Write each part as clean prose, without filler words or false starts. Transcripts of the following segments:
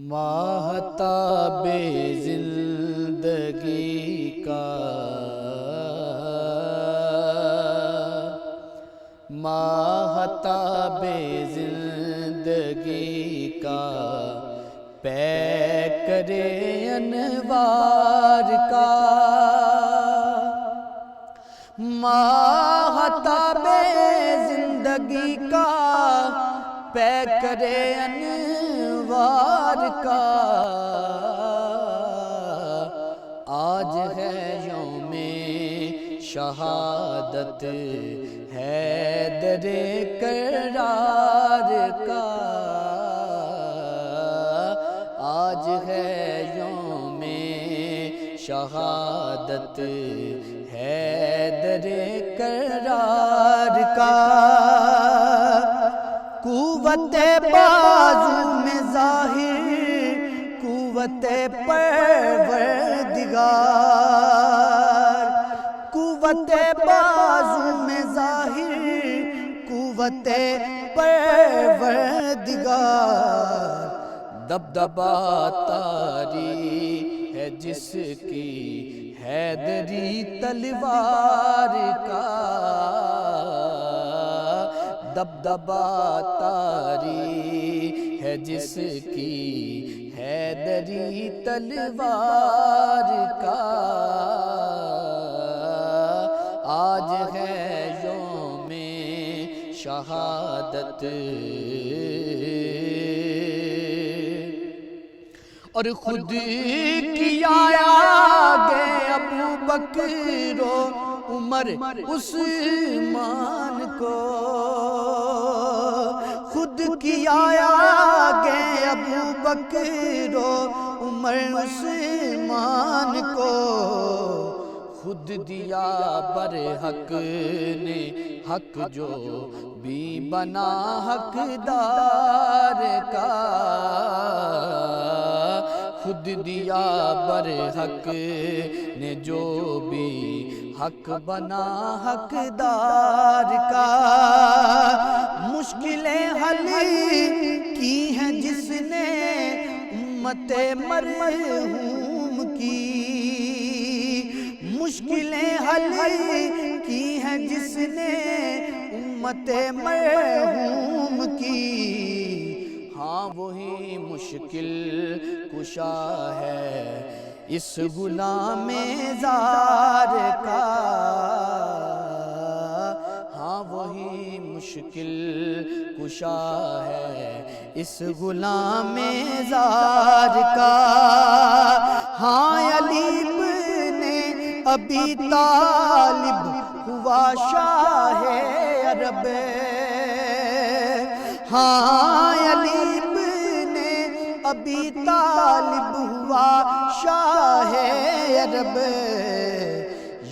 ماہتاب زندگی کا ماہتاب زندگی کا پیکر انوار کا ماہتاب زندگی کا پیکر انوار کا آج ہے یوم شہادت حیدر کرار کا آج ہے یوم شہادت حیدر کرار کا قوت بازو میں ظاہر قوت پروردگار قوت بازو میں ظاہر قوت پروردگار دبدبا طاری ہے جس کی حیدری تلوار کا دبدبا طاری ہے جس کی حیدری تلوار کا آج ہے یوم شہادت اور خود کیا آگے ابو بکر و عمر عثمان کو خود کیا آگے ابو بکر و عمر عثمان کو خود دیا برحق نے حق جو بھی بنا حقدار کا خود دیا برحق نے جو بھی حق بنا حقدار کا مشکلیں حل کی ہیں جس نے امت مرحوم کی مشکلیں حل کی ہیں جس نے امت مرحوم کی ہاں وہی مشکل کشا ہے اس غلام زار کا ہاں وہی مشکل کشا ہے اس غلام زار کا ہاں علی بن ابی طالب ہوا شاہ عرب ہاں علی بن ابی طالب ہوا شاہ عرب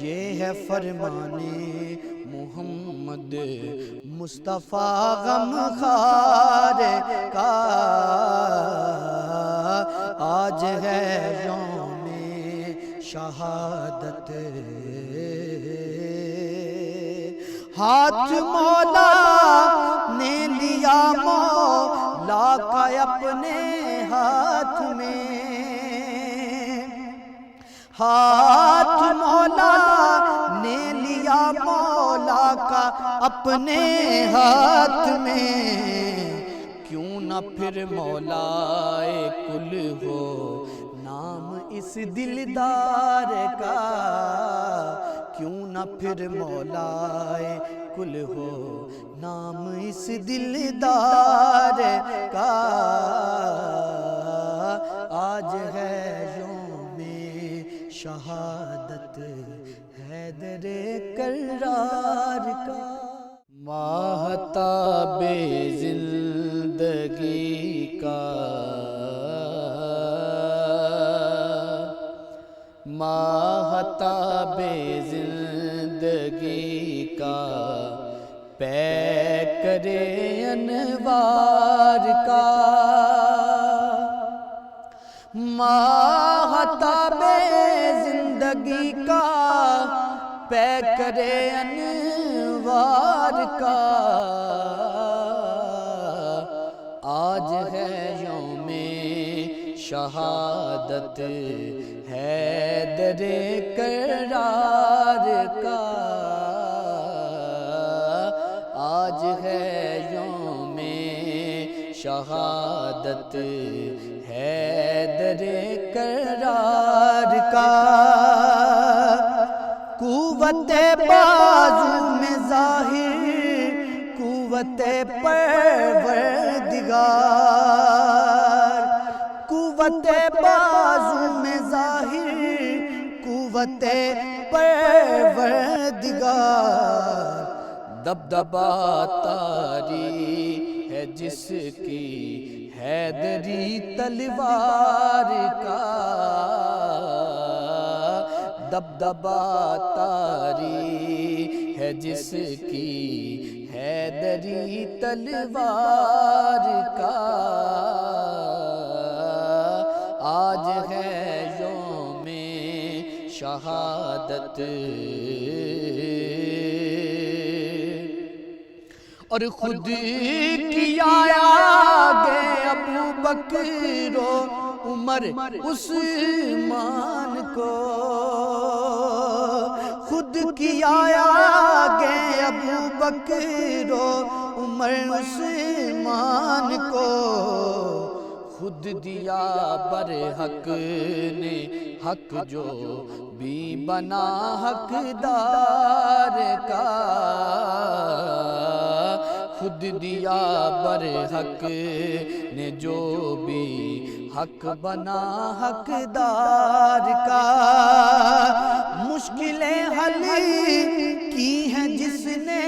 یہ ہے فرمان محمد مصطفیٰ غمخوار کا آج ہے یوم شہادت ہاتھ مولا نے لیا مولا کا اپنے ہاتھ میں ہاتھ مولا نے لیا مولا کا اپنے ہاتھ میں کیوں نہ پھر مولا کل ہو نام اس دلدار کا کیوں نہ پھر مولا کل ہو نام اس دلدار کا آج ہے یوم شہادت حیدر کرار کا ماہتاب زندگی کا ماہتاب زندگی کا پیکر انوار کا ماہتاب زندگی کا پیکر انوار کا آج ہے یوم شہادت حیدر کرار کا، آج ہے یوم شہادت حیدر کرار کا۔ قوت بازو میں ظاہر قوت پروردگار، قوت بازو میں ظاہر قوت پروردگار، دبدبا طاری ہے جس کی حیدری تلوار کا، دبدبا طاری ہے جس کی حیدری تلوار کا، آج ہے یوم شہادت، اور خود کیا آگے ابو بکر و عمر عثمان کو، خود کیا آگے ابو بکر و عمر عثمان کو، خود دیا برحق نے حق جو بھی بنا حقدار کا، خود دیا برحق نے جو بھی حق بنا حقدار کا، مشکلیں حل کی ہیں جس نے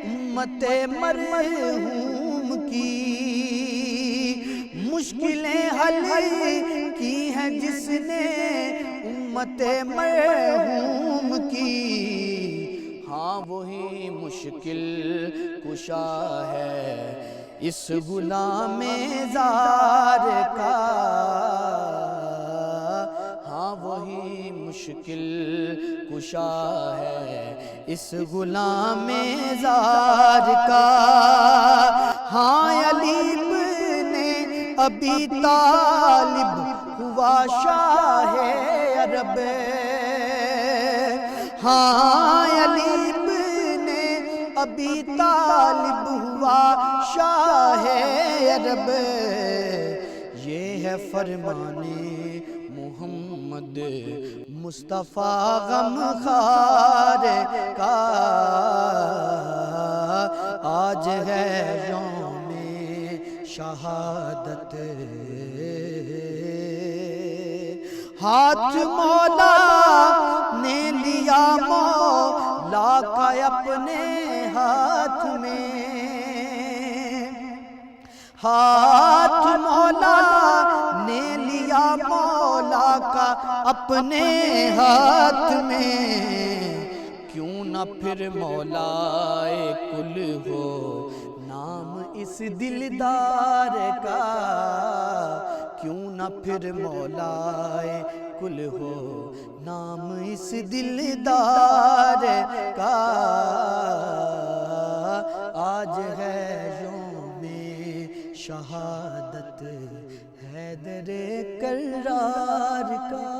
امت مرحوم کی، مشکلیں حل کی ہیں جس نے امت مرحوم کی، ہاں وہی مشکل کشا ہے اس غلام زار کا، ہاں وہی مشکل کشا ہے اس غلام زار کا، ہاں علی بن ابی طالب ہوا شاہ عرب، ہاں علی بن ابی طالب ہوا شاہ عرب، یہ ہے فرمان محمد مصطفیٰ غمخوار کا، آج ہے یوم شہادت، ہاتھ مولا نے لیا مولا کا اپنے ہاتھ میں، ہاتھ مولا نے لیا مولا کا اپنے ہاتھ میں، کیوں نہ پھر مولا کل ہو نام اس دلدار کا، کیوں نہ پھر مولا کل ہو نام اس دلدار کا، آج ہے یوم شہادت حیدر کرار کا۔